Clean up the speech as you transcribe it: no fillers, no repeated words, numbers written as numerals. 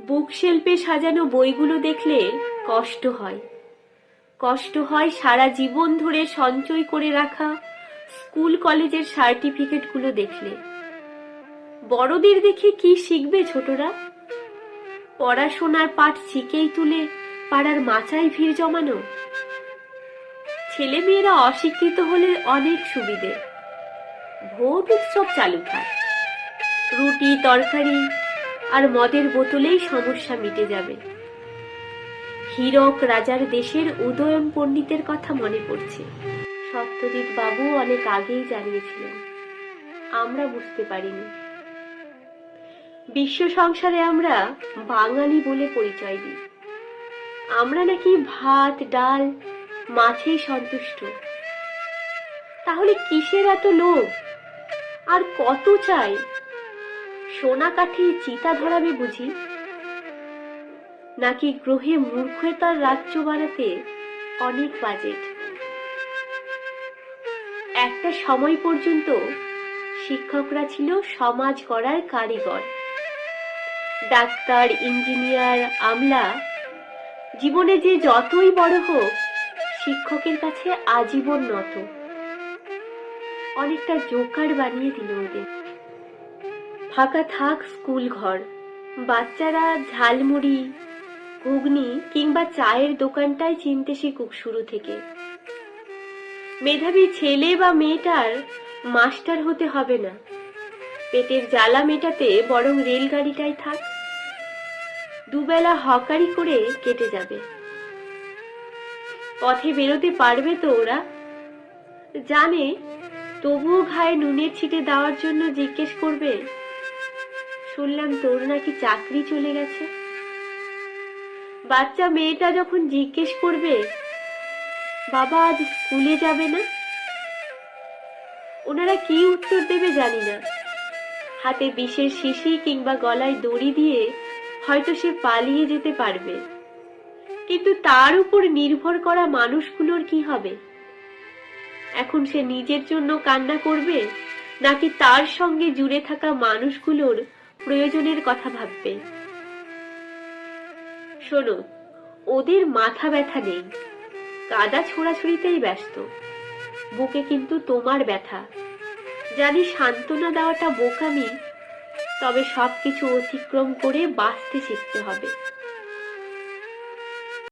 বুকশেল্ফে সাজানো বইগুলো দেখলে কষ্ট হয়। কষ্ট হয় সারা জীবন ধরে সঞ্চয় করে রাখা স্কুল কলেজের সার্টিফিকেটগুলো দেখলে। বড়দের দেখে কি শিখবে ছোটরা? পড়াশোনার পাঠ শিখেই তুলে পাড়ার মাচায় ভিড় জমানো। ছেলে মেয়েরা অশিক্ষিত হলে অনেক সুবিধে। ভোট উৎসব চালু থাক, রুটি তরকারি আর মদের বোতলেই সমস্যা মিটে যাবে। হীরক রাজার দেশের উদয়ন পণ্ডিতের কথা মনে পড়ছে। সত্যজিৎ বাবু অনেক আগেই জানিয়েছিলেন, আমরা বুঝতে পারিনি। বিশ্ব সংসারে আমরা বাঙালি বলে পরিচয় দিই। আমরা নাকি ভাত ডাল মাছেই সন্তুষ্ট। তাহলে কিসের এত লোভ? আর কত চাই? সোনা কাঠি চিতা ধরাবে বুঝি? নাকি গ্রহে মূর্খতার রাজ্য বানাতে অনেক বাজেট? একটা সময় পর্যন্ত শিক্ষকরা ছিল সমাজ গড়ার কারিগর। ডাক্তার, ইঞ্জিনিয়ার, আমলা, জীবনে যে যতই বড় হোক শিক্ষকের কাছে আজীবন নত। অনেকটা জোকার বানিয়ে দিল ওদের। ফাঁকা থাক স্কুল ঘর, বাচ্চারা ঝালমুড়ি, ঘুগনি কিংবা চায়ের দোকানটাই চিনতে শিখুক শুরু থেকে। মেধাবী ছেলে বা মেয়েটার মাস্টার হতে হবে না। পেটের জ্বালা মেটাতে বরং রেলগাড়িটাই থাক। দুবেলা হকারি করে কেটে যাবে। পথে বেরোতে পারবে তো ওরা? জানে, তবুও ঘায়ে নুনের ছিটে দেওয়ার জন্য জিজ্ঞেস করবে, শুনলাম তোর নাকি চাকরি চলে গেছে। বাচ্চা মেয়েটা যখন জিজ্ঞেস করবে, বাবা আজ স্কুলে যাবে না, ওনারা কি উত্তর দেবে জানি না। হাতে বিষের শিশি কিংবা গলায় দড়ি দিয়ে হয়তো সে পালিয়ে যেতে পারবে, কিন্তু তার উপর নির্ভর করা মানুষগুলোর কি হবে? এখন সে নিজের জন্য কান্না করবে নাকি তার সঙ্গে জুড়ে থাকা মানুষগুলোর প্রয়োজনের কথা ভাববে? শোনো, ওদের মাথা ব্যথা নেই, কাদা ছোড়াছুড়িতেই ব্যস্ত। বুকে কিন্তু তোমার ব্যথা। জানি সান্ত্বনা দেওয়াটা বোকামি, তবে সবকিছু অতিক্রম করে বাঁচতে শিখতে হবে।